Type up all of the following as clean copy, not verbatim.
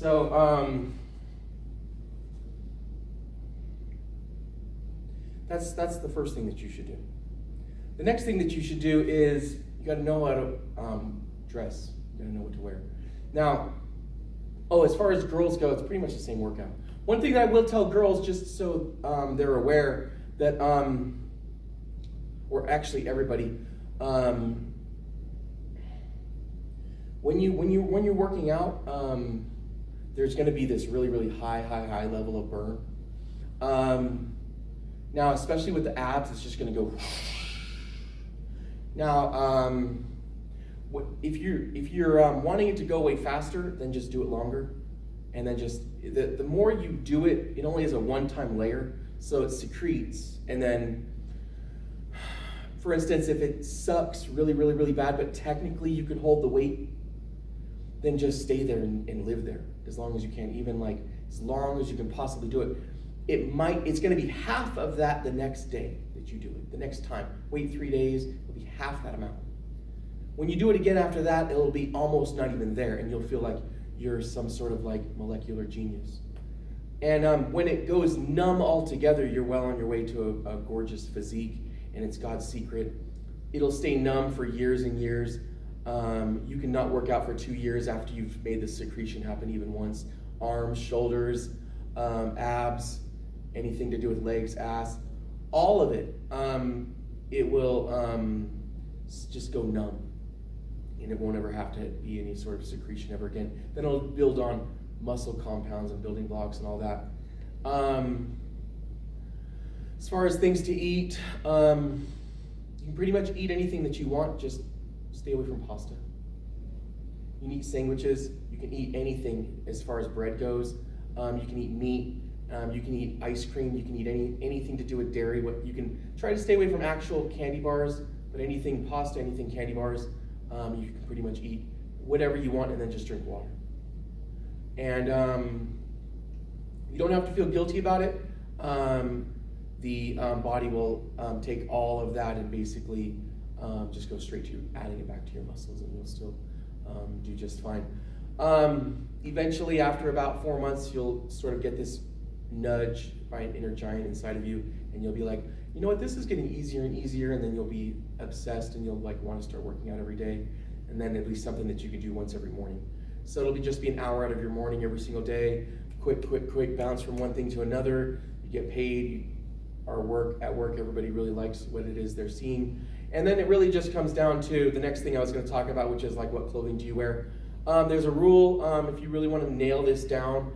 So that's the first thing that you should do. The next thing that you should do is you got to know how to dress. You got to know what to wear. Now, as far as girls go, it's pretty much the same workout. One thing that I will tell girls, just so they're aware, that or actually everybody, when you're working out, there's going to be this really high level of burn. Now, especially with the abs, it's just going to go. Now, if you're wanting it to go way faster, then just do it longer, and then just the more you do it, it only is a one-time layer, so it secretes, and then. For instance, if it sucks really bad, but technically you can hold the weight, then just stay there and live there as long as you can, even like as long as you can possibly do it. It's going to be half of that the next day that you do it, the next time. Wait 3 days, it'll be half that amount. When you do it again after that, it'll be almost not even there, and you'll feel like you're some sort of like molecular genius. And when it goes numb altogether, you're well on your way to a gorgeous physique, and it's God's secret. It'll stay numb for years and years. You can not work out for 2 years after you've made the secretion happen even once. Arms, shoulders, abs, anything to do with legs, ass, all of it, it will just go numb. And it won't ever have to be any sort of secretion ever again. Then it'll build on muscle compounds and building blocks and all that. As far as things to eat, you can pretty much eat anything that you want, just stay away from pasta. You can eat sandwiches, you can eat anything as far as bread goes. You can eat meat, you can eat ice cream, you can eat anything to do with dairy. You can try to stay away from actual candy bars, but anything pasta, anything candy bars, you can pretty much eat whatever you want and then just drink water. And you don't have to feel guilty about it. The body will take all of that and basically just go straight to adding it back to your muscles, and you'll still do just fine. Eventually, after about 4 months, you'll sort of get this nudge by an inner giant inside of you, and you'll be like, you know what, this is getting easier and easier, and then you'll be obsessed, and you'll like want to start working out every day, and then it'll be something that you can do once every morning. So it'll just be an hour out of your morning every single day, quick, bounce from one thing to another. You get paid. At work, everybody really likes what it is they're seeing. And then it really just comes down to the next thing I was going to talk about, which is like, what clothing do you wear? There's a rule, if you really want to nail this down,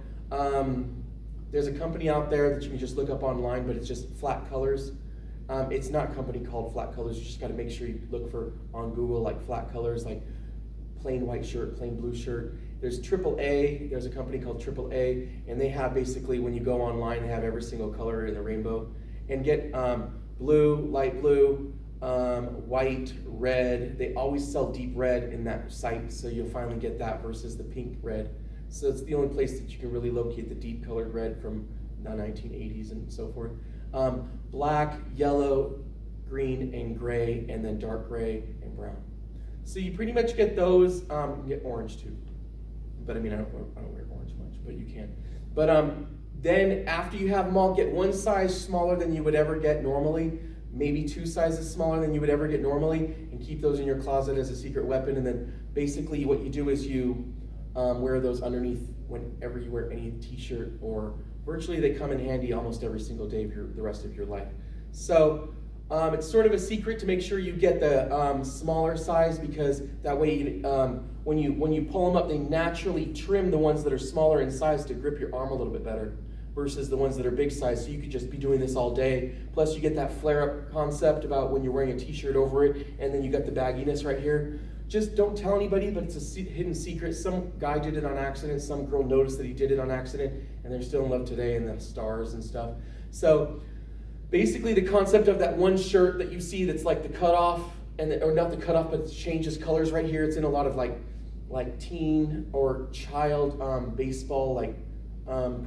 there's a company out there that you can just look up online, but it's just Flat Colors. It's not a company called Flat Colors. You just got to make sure you look for on Google like Flat Colors, like plain white shirt, plain blue shirt. There's AAA, there's a company called AAA, and they have basically, when you go online, they have every single color in the rainbow. And get blue, light blue, white, red. They always sell deep red in that site, so you'll finally get that versus the pink red. So it's the only place that you can really locate the deep colored red from the 1980s and so forth. Black, yellow, green, and gray, and then dark gray and brown. So you pretty much get those. You can get orange too, but I mean I don't wear orange much, but you can. But then after you have them all, get one size smaller than you would ever get normally, maybe 2 sizes smaller than you would ever get normally, and keep those in your closet as a secret weapon. And then basically what you do is you wear those underneath whenever you wear any t-shirt, or virtually they come in handy almost every single day of the rest of your life. So it's sort of a secret to make sure you get the smaller size, because that way when you pull them up, they naturally trim the ones that are smaller in size to grip your arm a little bit better, versus the ones that are big size. So you could just be doing this all day. Plus you get that flare-up concept about when you're wearing a t-shirt over it, and then you got the bagginess right here. Just don't tell anybody, but it's a hidden secret. Some guy did it on accident. Some girl noticed that he did it on accident, and they're still in love today, and the stars and stuff. So basically the concept of that one shirt that you see that's like the cutoff, or not the cutoff, but it changes colors right here. It's in a lot of like teen or child baseball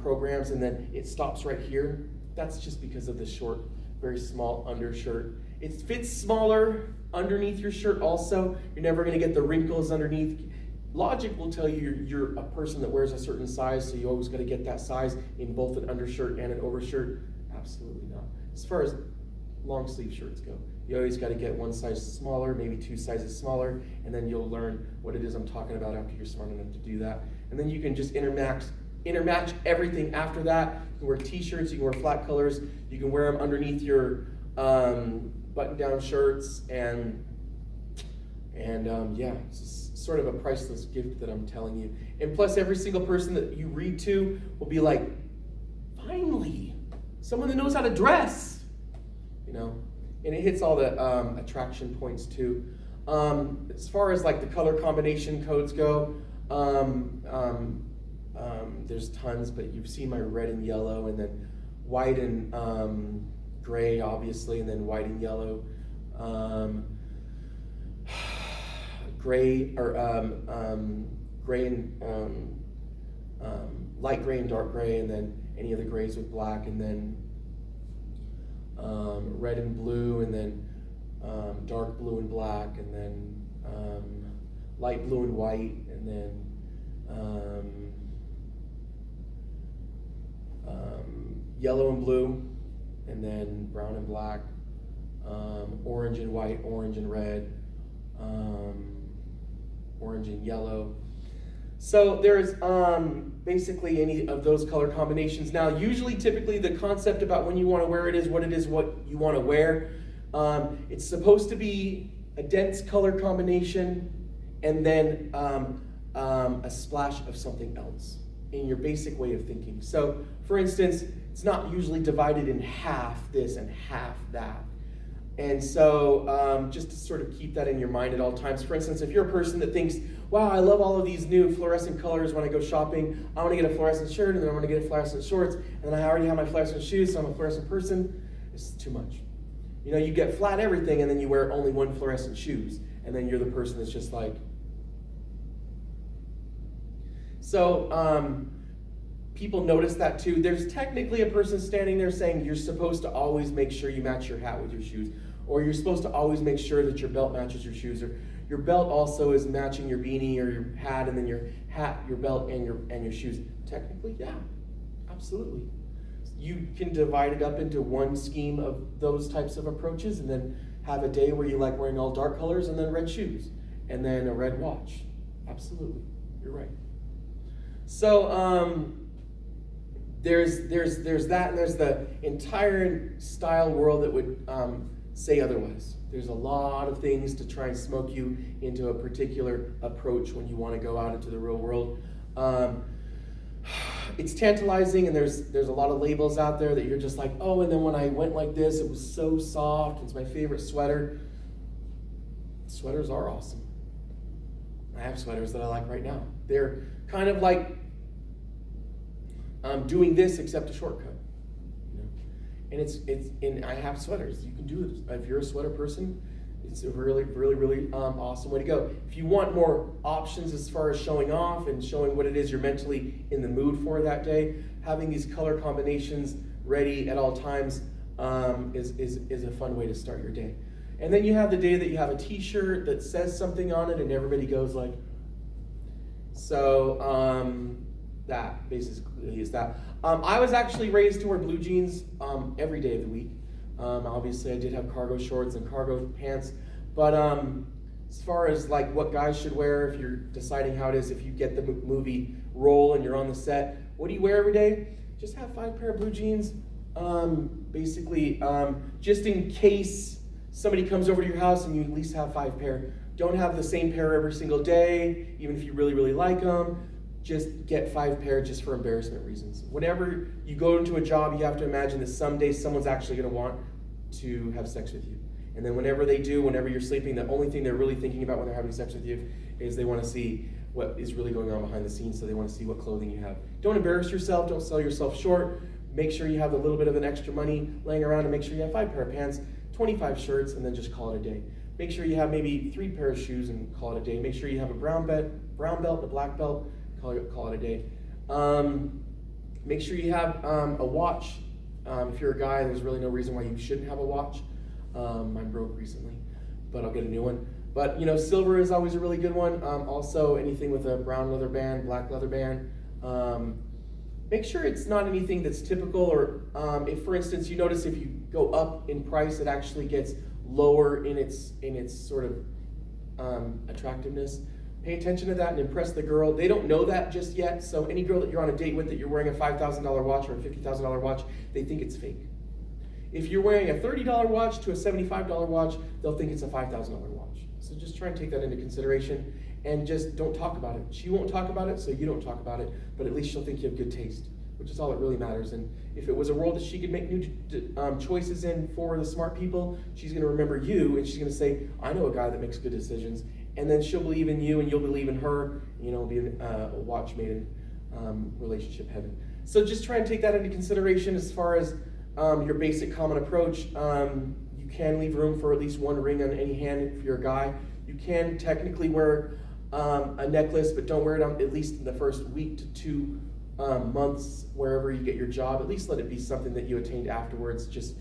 programs, and then it stops right here. That's just because of the short, very small undershirt. It fits smaller underneath your shirt also. You're never going to get the wrinkles underneath. logic will tell you you're a person that wears a certain size, so you always got to get that size in both an undershirt and an overshirt. Absolutely not. As far as long sleeve shirts go, you always got to get one size smaller, maybe 2 sizes smaller, and then you'll learn what it is I'm talking about after you're smart enough to do that. And then you can just intermatch everything after that. You can wear t-shirts, you can wear flat colors, you can wear them underneath your button-down shirts, and yeah, it's sort of a priceless gift that I'm telling you. And plus, every single person that you read to will be like, finally, someone that knows how to dress, you know. And it hits all the attraction points too. As far as like the color combination codes go, there's tons, but you've seen my red and yellow, and then white and gray, obviously, and then white and yellow. Gray or gray and light gray and dark gray, and then any of the grays with black, and then red and blue, and then dark blue and black, and then light blue and white, and then yellow and blue, and then brown and black, orange and white, orange and red, orange and yellow. So there's basically any of those color combinations. Now, usually, typically, the concept about when you want to wear it is what you want to wear. It's supposed to be a dense color combination, and then a splash of something else in your basic way of thinking. So, for instance, it's not usually divided in half this and half that. And so just to sort of keep that in your mind at all times. For instance, if you're a person that thinks, wow, I love all of these new fluorescent colors when I go shopping, I want to get a fluorescent shirt, and then I want to get a fluorescent shorts, and then I already have my fluorescent shoes, so I'm a fluorescent person, it's too much. You know, you get flat everything, and then you wear only one fluorescent shoes, and then you're the person that's just like... So, people notice that too. There's technically a person standing there saying you're supposed to always make sure you match your hat with your shoes, or you're supposed to always make sure that your belt matches your shoes, or your belt also is matching your beanie or your hat, and then your hat, your belt, and your shoes. Technically, yeah, absolutely. You can divide it up into one scheme of those types of approaches, and then have a day where you like wearing all dark colors, and then red shoes, and then a red watch. Absolutely, you're right. So there's that, and there's the entire style world that would say otherwise. There's a lot of things to try and smoke you into a particular approach when you want to go out into the real world. It's tantalizing, and there's a lot of labels out there that you're just like, oh, and then when I went like this, it was so soft. It's my favorite sweater. Sweaters are awesome. I have sweaters that I like right now. They're kind of like doing this except a shortcut. You know? And I have sweaters. You can do it. If you're a sweater person, it's a really, really, really awesome way to go. If you want more options as far as showing off and showing what it is you're mentally in the mood for that day, having these color combinations ready at all times is a fun way to start your day. And then you have the day that you have a t-shirt that says something on it, and everybody goes like, so that basically is that. I was actually raised to wear blue jeans every day of the week. Obviously I did have cargo shorts and cargo pants, but as far as like what guys should wear, if you're deciding how it is, if you get the movie role and you're on the set, what do you wear every day? Just have 5 pair of blue jeans, basically, just in case somebody comes over to your house and you at least have 5 pair. Don't have the same pair every single day, even if you really, really like them. Just get 5 pair just for embarrassment reasons. Whenever you go into a job, you have to imagine that someday someone's actually going to want to have sex with you. And then whenever they do, whenever you're sleeping, the only thing they're really thinking about when they're having sex with you is they want to see what is really going on behind the scenes, so they want to see what clothing you have. Don't embarrass yourself. Don't sell yourself short. Make sure you have a little bit of an extra money laying around, and make sure you have 5 pair of pants, 25 shirts, and then just call it a day. Make sure you have maybe 3 pair of shoes and call it a day. Make sure you have a brown belt and a black belt. Call it a day. Make sure you have a watch. If you're a guy, there's really no reason why you shouldn't have a watch. Mine broke recently, but I'll get a new one. But silver is always a really good one. Also, anything with a brown leather band, black leather band. Make sure it's not anything that's typical, or if, for instance, you notice if you go up in price, it actually gets lower in its sort of attractiveness. Pay attention to that and impress the girl. They don't know that just yet, so any girl that you're on a date with that you're wearing a $5,000 watch or a $50,000 watch, they think it's fake. If you're wearing a $30 watch to a $75 watch, they'll think it's a $5,000 watch. So just try and take that into consideration, and just don't talk about it. She won't talk about it, so you don't talk about it, but at least she'll think you have good taste, which is all that really matters. And if it was a world that she could make new choices in for the smart people, she's going to remember you, and she's going to say, I know a guy that makes good decisions. And then she'll believe in you, and you'll believe in her. It'll be a watch made in relationship heaven. So just try and take that into consideration as far as your basic common approach. You can leave room for at least one ring on any hand if you're a guy. You can technically wear a necklace, but don't wear it on at least in the first week to 2 months wherever you get your job. At least let it be something that you attained afterwards, just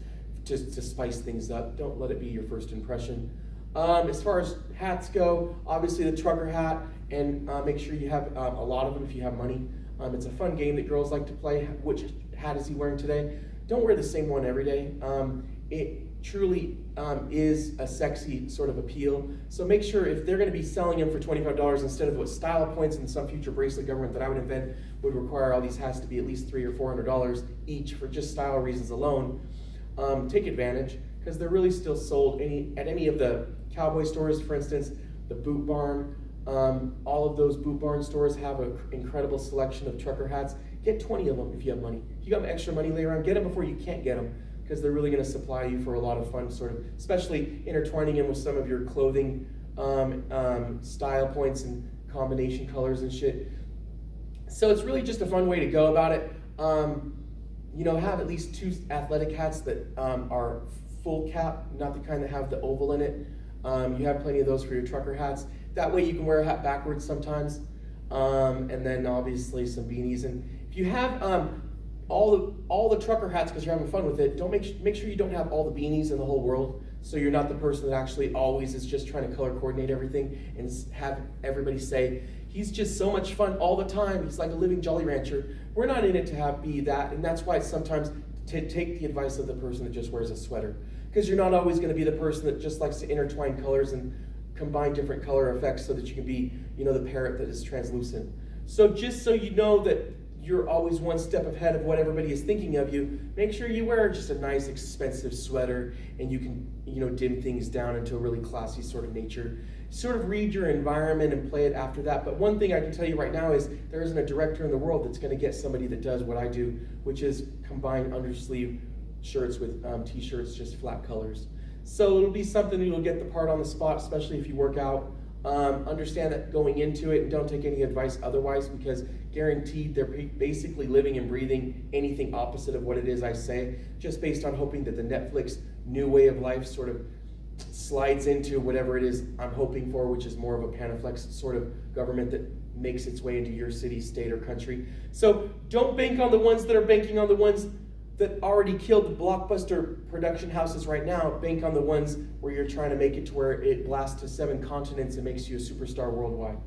to spice things up. Don't let it be your first impression. As far as hats go, obviously the trucker hat, and make sure you have a lot of them if you have money. It's a fun game that girls like to play. Which hat is he wearing today? Don't wear the same one every day. It truly is a sexy sort of appeal. So make sure if they're going to be selling them for $25 instead of what Style Points and some future bracelet government that I would invent would require all these hats to be at least $300 or $400 each for just style reasons alone, take advantage, because they're really still sold at any of the cowboy stores, for instance, the Boot Barn. All of those Boot Barn stores have an incredible selection of trucker hats. Get 20 of them if you have money. If you got extra money laying around, get them before you can't get them, because they're really going to supply you for a lot of fun, sort of, especially intertwining them with some of your clothing style points and combination colors and shit. So it's really just a fun way to go about it. Have at least 2 athletic hats that are full cap, not the kind that have the oval in it. You have plenty of those for your trucker hats. That way you can wear a hat backwards sometimes. And then obviously some beanies. And if you have all the trucker hats because you're having fun with it, don't make sure you don't have all the beanies in the whole world. So you're not the person that actually always is just trying to color coordinate everything and have everybody say, he's just so much fun all the time. He's like a living Jolly Rancher. We're not in it to be that. And that's why sometimes take the advice of the person that just wears a sweater. Because you're not always going to be the person that just likes to intertwine colors and combine different color effects so that you can be, the parrot that is translucent. So just so you know that you're always one step ahead of what everybody is thinking of you, make sure you wear just a nice expensive sweater, and you can, dim things down into a really classy sort of nature. Sort of read your environment and play it after that. But one thing I can tell you right now is there isn't a director in the world that's going to get somebody that does what I do, which is combine undersleeve shirts with t-shirts, just flat colors. So it'll be something you'll get the part on the spot, especially if you work out. Understand that going into it, and don't take any advice otherwise, because guaranteed they're basically living and breathing anything opposite of what it is I say, just based on hoping that the Netflix new way of life sort of slides into whatever it is I'm hoping for, which is more of a Panaflex sort of government that makes its way into your city, state, or country. So don't bank on the ones that are banking on the ones that already killed the blockbuster production houses right now. Bank on the ones where you're trying to make it to where it blasts to 7 continents and makes you a superstar worldwide.